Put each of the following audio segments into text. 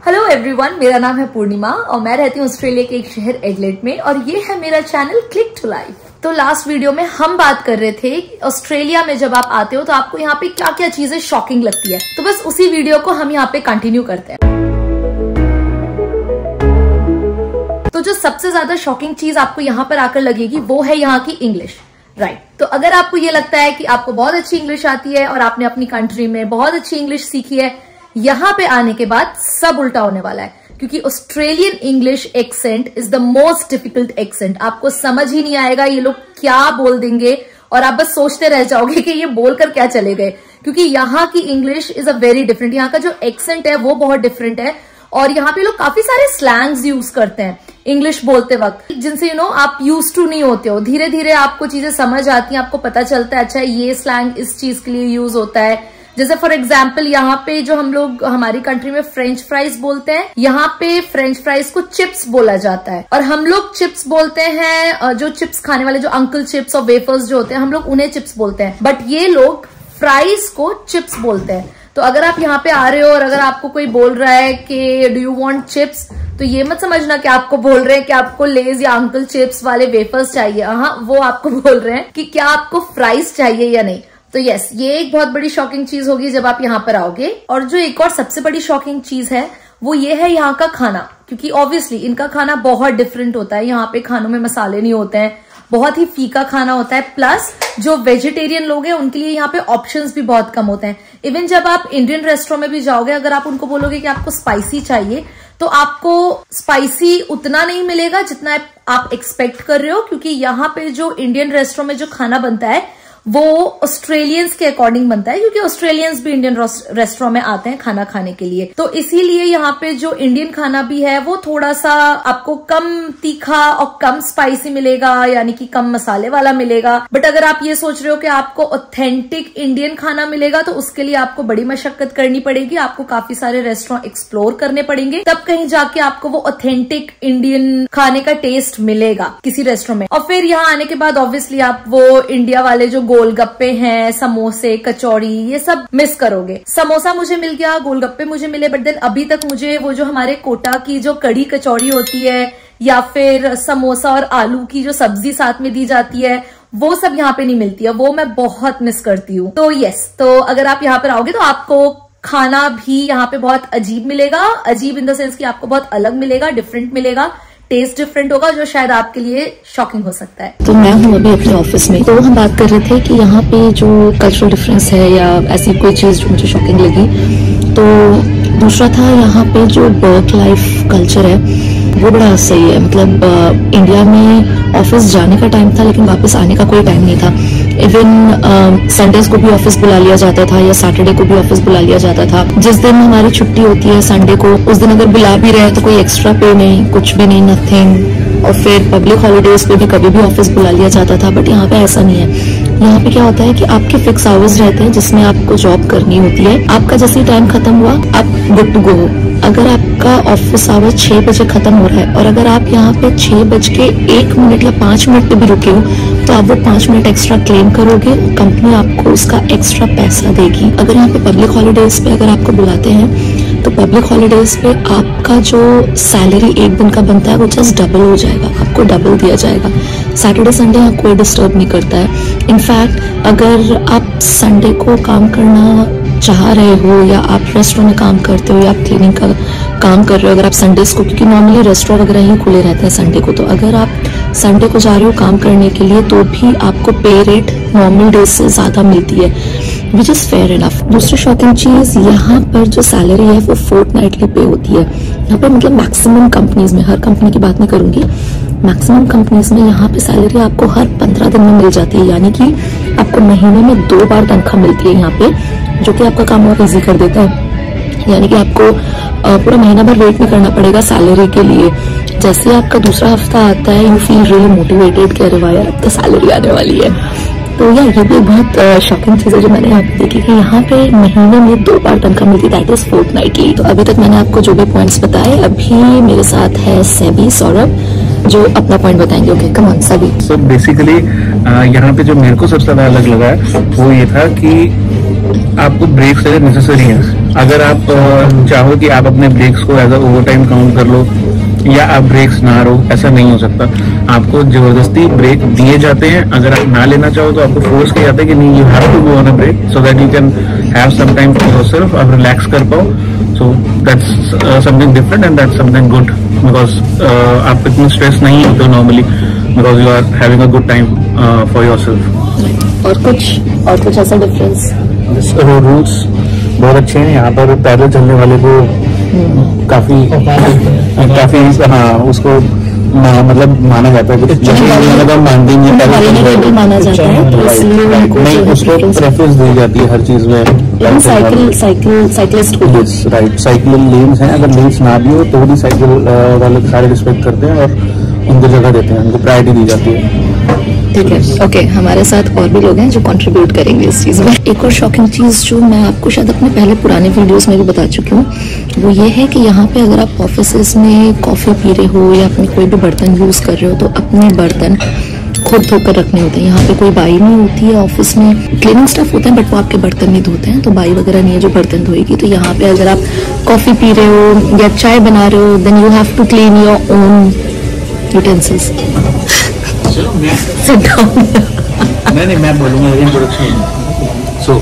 Hello everyone, मेरा नाम है पूर्णिमा और मैं रहती हूँ ऑस्ट्रेलिया के एक शहर एडलेड में और ये है मेरा चैनल क्लिक टू लाइफ। तो लास्ट वीडियो में हम बात कर रहे थे कि ऑस्ट्रेलिया में जब आप आते हो तो आपको यहाँ पे क्या क्या चीजें शॉकिंग लगती है। तो बस उसी वीडियो को हम यहाँ पे कंटिन्यू करते हैं। तो जो सबसे ज्यादा शॉकिंग चीज आपको यहाँ पर आकर लगेगी वो है यहाँ की इंग्लिश, राइट। तो अगर आपको ये लगता है कि आपको बहुत अच्छी इंग्लिश आती है और आपने अपनी कंट्री में बहुत अच्छी इंग्लिश सीखी है, यहाँ पे आने के बाद सब उल्टा होने वाला है, क्योंकि Australian English accent is the most difficult accent. आपको समझ ही नहीं आएगा ये लोग क्या बोल देंगे और आप बस सोचते रह जाओगे कि ये बोलकर क्या चले गए, क्योंकि यहाँ की English is a very different. यहाँ का जो एक्सेंट है वो बहुत डिफरेंट है और यहाँ पे लोग काफी सारे स्लैंग्स यूज करते हैं इंग्लिश बोलते वक्त, जिनसे आप यूज टू नहीं होते हो। धीरे धीरे आपको चीजें समझ आती हैं, आपको पता चलता है अच्छा ये स्लैंग इस चीज के लिए यूज होता है। जैसे फॉर एग्जाम्पल यहाँ पे जो हम लोग हमारी कंट्री में फ्रेंच फ्राइज बोलते हैं, यहाँ पे फ्रेंच फ्राइज को चिप्स बोला जाता है और हम लोग चिप्स बोलते हैं, जो चिप्स खाने वाले जो अंकल चिप्स और वेफर्स जो होते हैं हम लोग उन्हें चिप्स बोलते हैं, बट ये लोग फ्राइज को चिप्स बोलते हैं। तो अगर आप यहाँ पे आ रहे हो और अगर आपको कोई बोल रहा है कि डू यू वांट चिप्स, तो ये मत समझना कि आपको बोल रहे हैं कि आपको लेज या अंकल चिप्स वाले वेफर्स चाहिए। हाँ, वो आपको बोल रहे हैं कि क्या आपको फ्राइज चाहिए या नहीं। तो यस, ये एक बहुत बड़ी शॉकिंग चीज होगी जब आप यहाँ पर आओगे। और जो एक और सबसे बड़ी शॉकिंग चीज है वो ये है यहाँ का खाना, क्योंकि ऑब्वियसली इनका खाना बहुत डिफरेंट होता है। यहाँ पे खानों में मसाले नहीं होते हैं, बहुत ही फीका खाना होता है। प्लस जो वेजिटेरियन लोग हैं उनके लिए यहाँ पे ऑप्शंस भी बहुत कम होते हैं। इवन जब आप इंडियन रेस्टोरेंट में भी जाओगे, अगर आप उनको बोलोगे कि आपको स्पाइसी चाहिए तो आपको स्पाइसी उतना नहीं मिलेगा जितना आप एक्सपेक्ट कर रहे हो, क्योंकि यहाँ पे जो इंडियन रेस्टोरेंट में जो खाना बनता है वो ऑस्ट्रेलियंस के अकॉर्डिंग बनता है, क्योंकि ऑस्ट्रेलियंस भी इंडियन रेस्टोरेंट में आते हैं खाना खाने के लिए। तो इसीलिए यहाँ पे जो इंडियन खाना भी है वो थोड़ा सा आपको कम तीखा और कम स्पाइसी मिलेगा, यानी कि कम मसाले वाला मिलेगा। बट अगर आप ये सोच रहे हो कि आपको ऑथेंटिक इंडियन खाना मिलेगा तो उसके लिए आपको बड़ी मशक्कत करनी पड़ेगी, आपको काफी सारे रेस्टोरेंट एक्सप्लोर करने पड़ेंगे, तब कहीं जाके आपको वो ऑथेंटिक इंडियन खाने का टेस्ट मिलेगा किसी रेस्टोरेंट में। और फिर यहाँ आने के बाद ऑब्वियसली आप वो इंडिया वाले जो गोलगप्पे हैं, समोसे, कचौड़ी, ये सब मिस करोगे। समोसा मुझे मिल गया, गोलगप्पे मुझे मिले, बट देन अभी तक मुझे वो जो हमारे कोटा की जो कड़ी कचौड़ी होती है या फिर समोसा और आलू की जो सब्जी साथ में दी जाती है वो सब यहाँ पे नहीं मिलती है। वो मैं बहुत मिस करती हूँ। तो यस, तो अगर आप यहाँ पर आओगे तो आपको खाना भी यहाँ पे बहुत अजीब मिलेगा। अजीब इन द सेंस कि आपको बहुत अलग मिलेगा, डिफरेंट मिलेगा, टेस्ट डिफरेंट होगा, जो शायद आपके लिए शॉकिंग हो सकता है। तो मैं हूँ अभी अपने ऑफिस में, तो हम बात कर रहे थे कि यहाँ पे जो कल्चरल डिफरेंस है या ऐसी कोई चीज जो मुझे शॉकिंग लगी। तो दूसरा था यहाँ पे जो वर्क लाइफ कल्चर है वो बड़ा सही है। मतलब इंडिया में ऑफिस जाने का टाइम था लेकिन वापस आने का कोई टाइम नहीं था। इवन संडेज को भी ऑफिस बुला लिया जाता था या सैटरडे को भी ऑफिस बुला लिया जाता था। जिस दिन हमारी छुट्टी होती है संडे को, उस दिन अगर बुला भी रहे तो कोई एक्स्ट्रा पे नहीं, कुछ भी नहीं, नथिंग। और फिर पब्लिक हॉलीडेज पे भी कभी भी ऑफिस बुला लिया जाता था, बट यहाँ पे ऐसा नहीं है। यहाँ पे क्या होता है कि आपके फिक्स आवर्स रहते हैं जिसमें आपको जॉब करनी होती है। आपका जैसे ही टाइम खत्म हुआ आप गुड टू गो हो। अगर आपका ऑफिस आवर्स 6 बजे खत्म हो रहा है और अगर आप यहाँ पे 6:01 या 5 मिनट पे भी रुके हो तो आप वो 5 मिनट एक्स्ट्रा क्लेम करोगे, कंपनी आपको उसका एक्स्ट्रा पैसा देगी। अगर यहाँ पे पब्लिक हॉलीडेज पे अगर आपको बुलाते हैं तो पब्लिक हॉलीडेज पे आपका जो सैलरी एक दिन का बनता है वो जस्ट डबल हो जाएगा, आपको डबल दिया जाएगा। सैटरडे संडे यहाँ कोई डिस्टर्ब नहीं करता है। इनफैक्ट अगर आप संडे को काम करना चाह रहे हो या आप रेस्टोरेंट में काम करते हो या आप क्लीनिंग का काम कर रहे हो, अगर आप संडेज को, क्योंकि नॉर्मली रेस्टोरेंट वगैरह ही खुले रहते हैं संडे को, तो अगर आप संडे को जा रहे हो काम करने के लिए तो भी आपको पे रेट नॉर्मल डेज से ज्यादा मिलती है, विच इज फेयर इनफ। दूसरी शॉकिंग चीज, यहाँ पर जो सैलरी है वो फोर्टनाइटली पे होती है। यहाँ पर मतलब मैक्सिमम कंपनीज में, हर कंपनी की बात नहीं करूंगी, मैक्सिमम कंपनीज में यहाँ पे सैलरी आपको हर 15 दिन में मिल जाती है, यानी कि आपको महीने में 2 बार तनख्वाह मिलती है यहाँ पे, जो कि आपका काम और इजी कर देता है। यानी कि आपको पूरा महीना भर वेट नहीं करना पड़ेगा सैलरी के लिए। जैसे ही आपका दूसरा हफ्ता आता है यू फील रियली मोटिवेटेड कि अरे वाह यार अब तो सैलरी आने वाली है। तो यार ये भी बहुत शॉकिंग चीज है जो मैंने यहाँ पे देखी कि यहाँ पे महीने में 2 बार तनख्वाह मिलती है, दैट इज फोर्टनाइटली। तो अभी तक मैंने आपको जो भी पॉइंट्स बताए, अभी मेरे साथ है सेबी सौरभ जो अपना पॉइंट बताएंगे। Okay come on SEBI. So basically यहाँ पे जो मेरे को सबसे ज्यादा अलग लगा है वो ये था कि आपको ब्रेक्स लेना नेसेसरी है। अगर आप चाहो कि आप अपने ब्रेक्स को as a over time count कर लो या आप ब्रेक्स ना लो, ऐसा नहीं हो सकता। आपको जबरदस्ती ब्रेक दिए जाते हैं। अगर आप ना लेना चाहो तो आपको फोर्स किया जाता है कि नहीं, you have to go on a break so that you can have some time for yourself, आप रिलैक्स कर पाओ। So that's something different and that's something good, because आप इतने स्ट्रेस नहीं होते normally, because you are having a good time for yourself. और कुछ ऐसा डिफरेंस? रूल्स बहुत अच्छे हैं यहाँ पर। पैदल चलने वाले को काफी हाँ उसको मतलब माना जाता है कि मानती नहीं माना जाता है, तो इसलिए नहीं उसको प्रेफरेंस दी जाती है हर चीज में। साइकिलिस्ट को राइट, साइकिल लेन्स हैं, अगर लेन्स ना भी हो तो भी साइकिल वाले सारे रिस्पेक्ट करते हैं और उनको जगह देते हैं, उनको प्रायोरिटी दी जाती है। ठीक है, ओके। हमारे साथ और भी लोग हैं जो कंट्रीब्यूट करेंगे इस चीज में। एक और शॉकिंग चीज जो मैं आपको शायद अपने पहले पुराने वीडियोस में भी बता चुकी हूँ, वो ये है कि यहाँ पे अगर आप ऑफिस में कॉफी पी रहे हो या अपने कोई भी बर्तन यूज कर रहे हो तो अपने बर्तन खुद धोकर रखने होते हैं। यहाँ पे कोई बाई नहीं होती है, ऑफिस में क्लीनिंग स्टाफ होता है बट वो आपके बर्तन नहीं धोते हैं, तो बाई वगैरह नहीं है जो बर्तन धोएगी। तो यहाँ पे अगर आप कॉफी पी रहे हो या चाय बना रहे हो, then you have to clean your own utensils. Sit down. नहीं मैं बोलूँगा introduction. So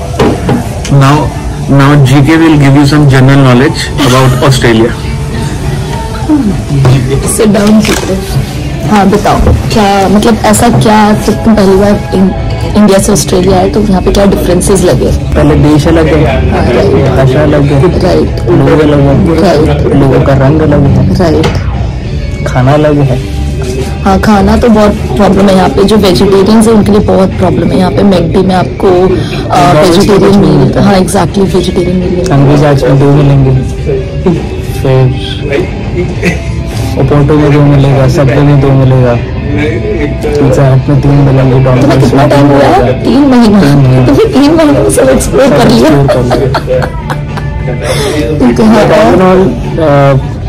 now GK will give you some general knowledge about Australia. Sit down. हाँ बताओ, क्या मतलब ऐसा क्या तुम पहली बार इंडिया से ऑस्ट्रेलिया आए तो यहाँ पे क्या डिफरेंसेस लगे? पहले देश अलग है, भाषा अलग है, राइट, लोग अलग है, राइट, लोगों का रंग अलग है, राइट, खाना अलग है। हाँ खाना तो बहुत प्रॉब्लम है यहाँ पे। जो वेजिटेरियंस है उनके लिए बहुत प्रॉब्लम है यहाँ पे। मैकडी में आपको वेजिटेरियन मील, हाँ एग्जैक्टली वेजिटेरियन मील, अंग्रेज आज में 2 मिलेंगे, फिर ओपोटो में 2 मिलेगा, सबवे में 2 मिलेगा, पिज़्ज़ा हट में 3 मिलेंगे। तुम्हें कितना टाइम हुआ है? 3 महीने। तुम्हें 3 महीने में सब एक्सप्लोर कर लिया।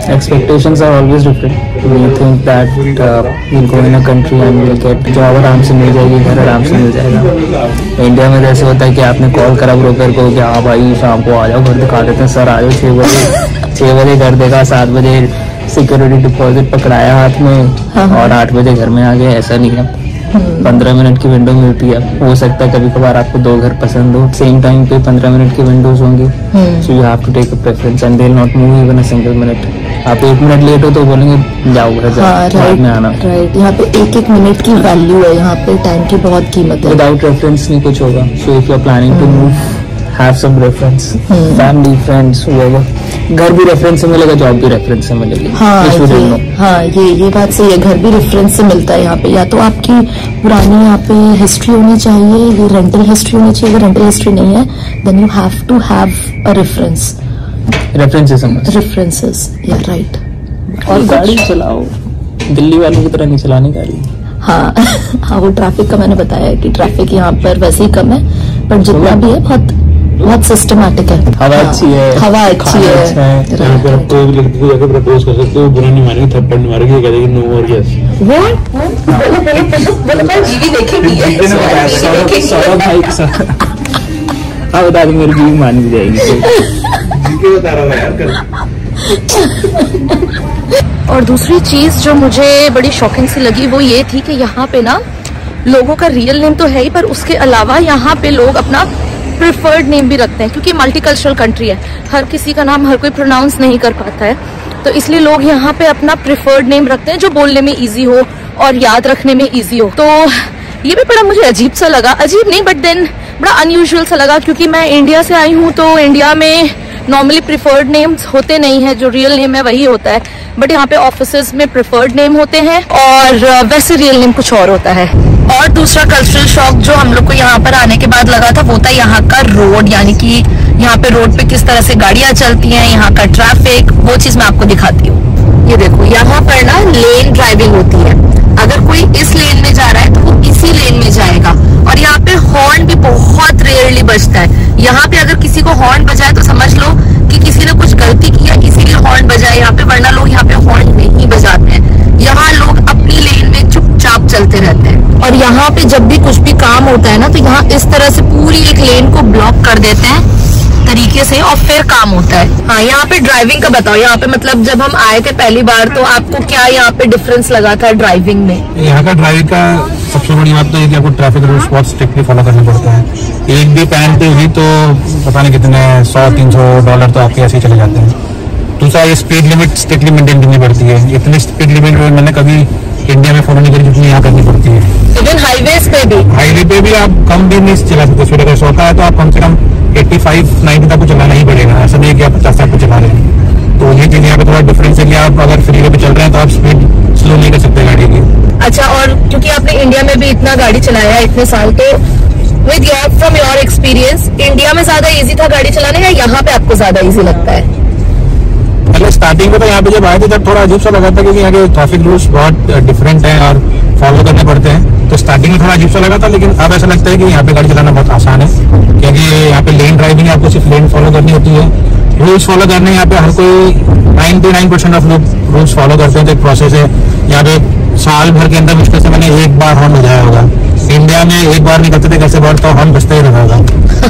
Expectations are always different. We think that we'll go in a country and we'll get job आराम से मिल जाएगी, घर आराम से मिल जाएगा। इंडिया में जैसे होता है कि आपने कॉल करा ब्रोकर को कि हाँ भाई शाम को आ जाओ, घर दिखा देते हैं, सर आ जाओ 6 बजे घर देगा, 7 बजे सिक्योरिटी डिपॉजिट पकड़ाया हाथ में और 8 बजे घर में आ गए। ऐसा नहीं है, 15 मिनट की विंडो मिलती है। हो सकता है कभी कभार आपको 2 घर पसंद हो, सेम टाइम पे 15 मिनट की विंडोज होंगी, so you have to take a preference and they will not move even a single minute. आप 1 मिनट लेट हो तो बोलेंगे जाओ घर जाओ, में आना। राइट, यहाँ पे 1 मिनट की वैल्यू है, यहाँ पे टाइम की बहुत कीमत है। विदाउट रेफरेंस नहीं कुछ होगा। So if you are planning to move, have some reference, family, friends, whoever। घर भी रेफरेंस से मिलेगा, जॉब भी रेफरेंस से मिलेगी। हाँ ये बात सही है, घर भी रेफरेंस से मिलता है यहाँ पे। या तो आपकी पुरानी यहाँ पे हिस्ट्री होनी चाहिए, ये रेंटल हिस्ट्री होनी चाहिए। अगर रेंटल हिस्ट्री नहीं है then you have to have a reference, references, या राइट। और गाड़ी चलाओ, दिल्ली वालों की तरह नहीं चलानी गाड़ी। हाँ हाँ, वो ट्रैफिक का मैंने बताया कि ट्रैफिक यहाँ पर वैसे ही कम है, पर जितना भी है बहुत सिस्टमेटिक है। हवा अच्छी है, हवा अच्छी है। अगर कोई भी लड़की को जाकर प्रपोज कर सकते हो, बुरा नहीं मानेगी, थप्पड़ नहीं मारेगी, कहेगी नो और यस। वो जीवी देखेगी, सौरभ भाई के साथ हाँ बता देंगे, मेरी जीवी मान भी जाएगी। जीके बता रहा था यार कल। और दूसरी चीज जो मुझे बड़ी शॉकिंग सी लगी वो ये थी कि यहाँ पे ना लोगों का रियल नेम तो है ही, पर उसके अलावा यहाँ पे लोग अपना प्रिफर्ड नेम भी रखते हैं, क्योंकि मल्टीकल्चरल कंट्री है, हर किसी का नाम हर कोई प्रोनाउंस नहीं कर पाता है, तो इसलिए लोग यहाँ पे अपना प्रिफर्ड नेम रखते हैं जो बोलने में इजी हो और याद रखने में इजी हो। तो ये भी बड़ा मुझे अजीब सा लगा, अजीब नहीं बट देन बड़ा अनयूजुअल सा लगा, क्योंकि मैं इंडिया से आई हूँ तो इंडिया में नॉर्मली प्रिफर्ड नेम्स होते नहीं है, जो रियल नेम है वही होता है, बट यहाँ पे ऑफिसेज में प्रिफर्ड नेम होते हैं और वैसे रियल नेम कुछ और होता है। और दूसरा कल्चरल शॉक जो हम लोग को यहाँ पर आने के बाद लगा था वो था यहाँ का रोड, यानी कि यहाँ पे रोड पे किस तरह से गाड़ियां चलती हैं, यहाँ का ट्रैफिक, वो चीज मैं आपको दिखाती हूँ। ये देखो, यहाँ पर ना लेन ड्राइविंग होती है, अगर कोई इस लेन में जा रहा है तो वो इसी लेन में जाएगा, और यहाँ पे हॉर्न भी बहुत रेयरली बजता है। यहाँ पे अगर किसी को हॉर्न बजाए तो समझ लो कि किसी ने कुछ गलती किया इसीलिए हॉर्न बजाए यहाँ पे, वरना लोग यहाँ पे हॉर्न नहीं बजाते हैं। यहाँ लोग अपनी लेन में चुपचाप चलते रहते हैं, और यहाँ पे जब भी कुछ भी काम होता है ना तो यहाँ इस तरह से पूरी एक लेन को ब्लॉक कर देते हैं तरीके से और फिर काम होता है। हाँ, यहाँ पे ड्राइविंग का बताओ। यहाँ पे मतलब जब हम आए थे पहली बार तो आपको क्या यहाँ पे डिफरेंस लगा था ड्राइविंग में? यहाँ का ड्राइविंग का सबसे बड़ी बात तो ये कि आपको ट्रैफिक रूल्स बहुत स्ट्रिक्टली फॉलो करना पड़ता है। एक भी पेनल्टी हुई तो पता नहीं कितने $100-300 तो आपके ऐसे ही चले जाते हैं। दूसरा, ये स्पीड लिमिट स्ट्रिक्टली मेंटेन करनी पड़ती है। इतनी स्पीड लिमिट मैंने कभी इंडिया में फॉलो नहीं करी जितनी यहाँ करनी पड़ती है। इवन हाईवे पे भी आप कम भी नहीं चला सकते। फिर अगर 100 का है तो आप कम से कम 85-90 तक को चलाना ही पड़ेगा। ऐसा नहीं है कि आप 50 पे चला रहे हैं। तो ये चीज यहाँ पे थोड़ा डिफरेंस है कि आप अगर फ्रीवे पे चल रहे हैं तो आप स्पीड स्लो नहीं कर सकते गाड़ी की। अच्छा, और क्योंकि आपने इंडिया में भी इतना गाड़ी चलाया है इतने साल, तो with from your experience India में ज्यादा इजी था गाड़ी चलाने या यहाँ पे आपको ज्यादा इजी लगता है? पहले स्टार्टिंग में तो यहाँ पे जब आए थे तब थोड़ा अजीब सा लगा था क्योंकि यहाँ के ट्रैफिक रूल्स बहुत डिफरेंट हैं और फॉलो करने पड़ते हैं। तो स्टार्टिंग में थोड़ा अजीब सा लगा था, लेकिन अब ऐसा लगता है कि यहाँ पे गाड़ी चलाना बहुत आसान है क्योंकि यहाँ पे लेन ड्राइविंग आपको सिर्फ लेन फॉलो करनी होती है। रूल्स फॉलो करने यहाँ पे हर कोई 99% ऑफ लोग रूल्स फॉलो करते हैं। तो एक प्रोसेस है। यहाँ पे साल भर के अंदर मुश्किल से मैंने एक बार हॉर्न बजाया होगा। इंडिया में एक बार नहीं करते थे, कैसे बार तो हॉर्न बजते ही रहा होगा।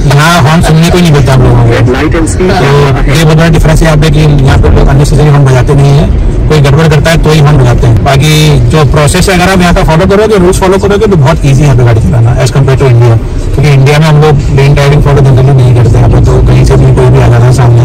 यहाँ हॉर्न सुनने को ही नहीं मिलता हम लोगों को। तो ये बहुत बड़ा डिफरेंस है यहाँ पे कि यहाँ पे लोग अननेसेसरी हॉर्न बजाते नहीं है। कोई गड़बड़ करता है तो ही हॉर्न बजाते हैं। बाकी जो प्रोसेस है अगर आप यहाँ का फॉलो करोगे, रूल्स फॉलो करोगे तो बहुत ईजी है यहाँ पे गाड़ी चलाना एज कम्पेयर टू इंडिया। क्योंकि इंडिया में हम लोग लेन ड्राइविंग फॉलो जनरली नहीं करते। यहाँ पे तो कहीं से भी कोई भी आ जाता है सामने।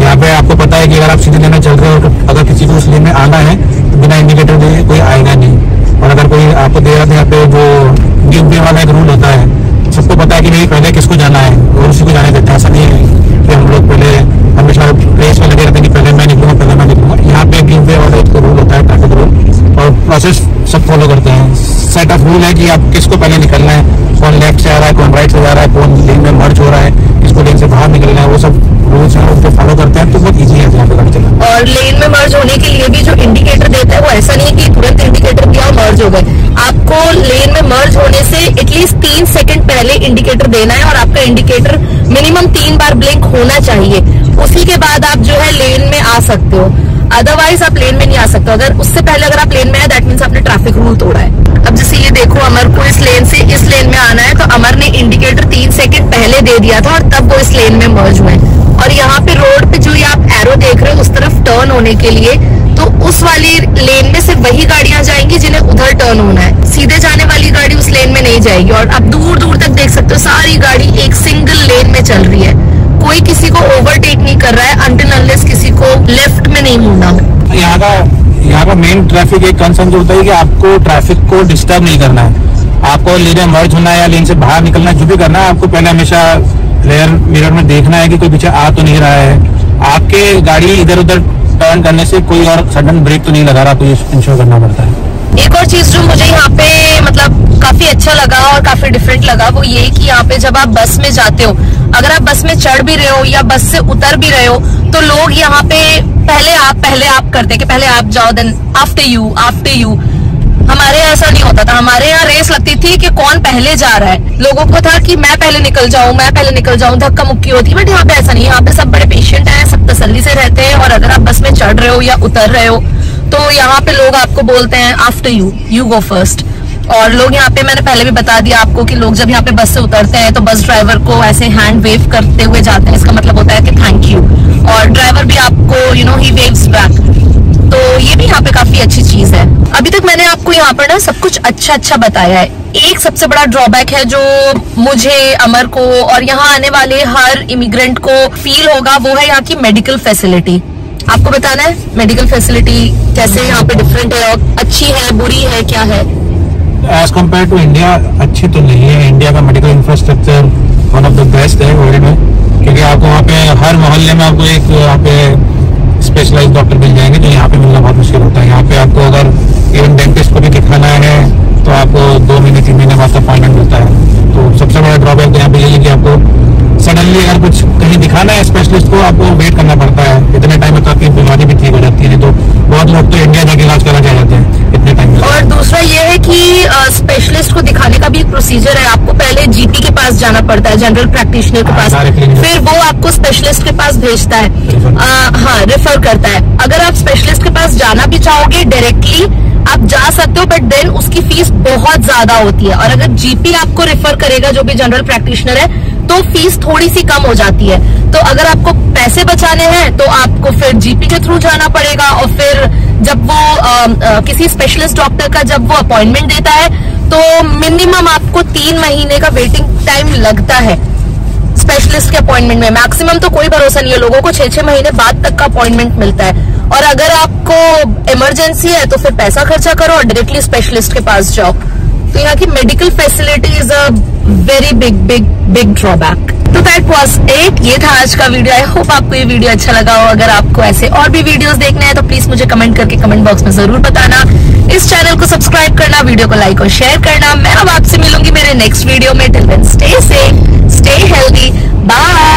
यहाँ पे आपको पता है कि अगर आप सीधे लेना चल रहे हो, अगर किसी को उस लेन में आना है तो बिना इंडिकेटर दिए कोई आएगा नहीं। और अगर कोई आपको दे रहा था यहाँ पे जो गिव वे वाला एक रूल होता है, सबको पता है कि नहीं पहले किसको जाना है और उसी को जाने देते हैं। ऐसा नहीं है कि हम लोग पहले हमेशा रेस में लगे रहते हैं कि पहले मैं निकलूंगा। यहाँ पे गिव वे वाला एक रूल होता है, ट्रैफिक रूल, और प्रोसेस सब फॉलो करते हैं। सेट ऑफ रूल है कि आप किसको पहले निकलना है, कौन लेफ्ट से आ रहा है, कौन राइट से जा रहा है, कौन लेन में मर्ज हो रहा है, किसको लेन से बाहर निकलना है, वो सब रूल्स हैं उसको फॉलो करते हैं। तो बहुत ईजी है यहाँ पे गाड़ी चलाना। और लेन में मर्ज होने के लिए भी जो इंडिकेटर देता है वो ऐसा नहीं कि तुरंत इंडिकेटर दिया और मर्ज हो गए। आपको लेन में मर्ज होने से एटलीस्ट 3 सेकंड पहले इंडिकेटर देना है और आपका इंडिकेटर मिनिमम 3 बार ब्लिंक होना चाहिए। उसी के बाद आप जो है लेन में आ सकते हो, अदरवाइज आप लेन में नहीं आ सकते। अगर उससे पहले अगर आप लेन में आए दैट मीन्स आपने ट्रैफिक रूल तोड़ा है। अब जैसे ये देखो, अमर को इस लेन से इस लेन में आना है तो अमर ने इंडिकेटर 3 सेकंड पहले दे दिया था और तब वो इस लेन में मर्ज हुए। और यहाँ पे रोड पे जो ये आप एरो देख रहे हो उस तरफ टर्न होने के लिए, तो उस वाली लेन में सिर्फ वही गाड़ियां जाएंगी जिन्हें उधर टर्न होना है। सीधे जाने वाली गाड़ी उस लेन में नहीं जाएगी। और आप दूर दूर तक देख सकते हो सारी गाड़ी एक सिंगल लेन में चल रही है। कोई किसी को ओवरटेक नहीं कर रहा है अनटिल अनलेस किसी को लेफ्ट में नहीं मुड़ना हो। यहाँ का मेन ट्रैफिक एक कंसर्न जो होता है कि आपको ट्रैफिक को डिस्टर्ब नहीं करना है। आपको लेन में मर्ज होना है या लेन से बाहर निकलना है, जो भी करना है आपको पहले हमेशा रेयर मिरर में देखना है कि कोई पीछे आ तो नहीं रहा है। आपके गाड़ी इधर उधर टर्न करने से कोई और सडन ब्रेक तो नहीं लगा रहा, तो ये इंश्योर करना पड़ता है। एक और चीज जो मुझे यहाँ पे मतलब काफी अच्छा लगा और काफी डिफरेंट लगा वो ये कि यहाँ पे जब आप बस में जाते हो, अगर आप बस में चढ़ भी रहे हो या बस से उतर भी रहे हो, तो लोग यहाँ पे पहले आप करते कि पहले आप जाओ देन आफ्टर यू। हमारे यहाँ ऐसा नहीं होता था। हमारे यहाँ रेस लगती थी कि कौन पहले जा रहा है। लोगों को था कि मैं पहले निकल जाऊं, धक्का मुक्की होती। बट यहाँ पे ऐसा नहीं है। यहाँ पे सब बड़े पेशेंट हैं, सब तसल्ली से रहते हैं। और अगर आप बस में चढ़ रहे हो या उतर रहे हो तो यहाँ पे लोग आपको बोलते हैं आफ्टर यू गो फर्स्ट। और लोग यहाँ पे मैंने पहले भी बता दिया आपको कि लोग जब यहाँ पे बस से उतरते हैं तो बस ड्राइवर को ऐसे हैंड वेव करते हुए जाते हैं। इसका मतलब होता है कि थैंक यू। और ड्राइवर भी आपको ही वेव्स बैक। तो ये भी यहाँ पे काफी अच्छी चीज है। अभी तक मैंने आपको यहाँ पर ना सब कुछ अच्छा बताया है। एक सबसे बड़ा ड्रॉबैक है जो मुझे, अमर को और यहाँ आने वाले हर इमिग्रेंट को फील होगा, वो है यहाँ की मेडिकल फैसिलिटी। आपको बताना है मेडिकल फैसिलिटी कैसे यहाँ पे डिफरेंट है और अच्छी है, बुरी है, क्या है? एज कम्पेयर टू इंडिया अच्छी तो नहीं है। इंडिया का medical infrastructure one of the best है वर्ल्ड में, क्योंकि आपको वहाँ पे हर मोहल्ले में आपको एक यहाँ पे स्पेशलाइज्ड डॉक्टर मिल जाएंगे, जो यहाँ पे मिलना बहुत मुश्किल होता है। यहाँ पे आपको अगर इवन डेंटिस्ट को भी दिखाना है तो आपको 2 महीने 3 महीने बाद अपॉइंटमेंट मिलता है। तो सबसे बड़ा ड्रॉबैक यहाँ पे यही है कि आपको सडनली अगर कुछ कहीं दिखाना है स्पेशलिस्ट को, आपको वेट करना पड़ता है। इतने टाइम में तो आपकी बीमारी भी ठीक हो जाती है। तो बहुत लोग तो इंडिया जाके इलाज करा जाते हैं इतने टाइम में। और दूसरा ये है कि स्पेशलिस्ट को दिखाने का भी एक प्रोसीजर है। आपको पहले जीपी के पास जाना पड़ता है, जनरल प्रैक्टिशनर के पास, फिर वो आपको स्पेशलिस्ट के पास भेजता है, रेफर करता है। अगर आप स्पेशलिस्ट के पास जाना भी चाहोगे डायरेक्टली आप जा सकते हो, बट देन उसकी फीस बहुत ज्यादा होती है। और अगर जीपी आपको रेफर करेगा, जो भी जनरल प्रैक्टिशनर है, तो फीस थोड़ी सी कम हो जाती है। तो अगर आपको पैसे बचाने हैं तो आपको फिर जीपी के थ्रू जाना पड़ेगा, और फिर जब वो किसी स्पेशलिस्ट डॉक्टर का जब वो अपॉइंटमेंट देता है तो मिनिमम आपको 3 महीने का वेटिंग टाइम लगता है स्पेशलिस्ट के अपॉइंटमेंट में। मैक्सिमम तो कोई भरोसा नहीं है, लोगों को 6-6 महीने बाद तक का अपॉइंटमेंट मिलता है। और अगर आपको इमरजेंसी है तो फिर पैसा खर्चा करो और डायरेक्टली स्पेशलिस्ट के पास जाओ। तो यहाँ की medical facility is a very big drawback. तो दैट वाज इट, ये था आज का वीडियो। आई होप आपको ये वीडियो अच्छा लगा हो। अगर आपको ऐसे और भी वीडियोस देखने हैं तो प्लीज मुझे कमेंट करके कमेंट बॉक्स में जरूर बताना। इस चैनल को सब्सक्राइब करना, वीडियो को लाइक और शेयर करना। मैं अब आपसे मिलूंगी मेरे नेक्स्ट वीडियो में। Till then stay safe, stay healthy, bye.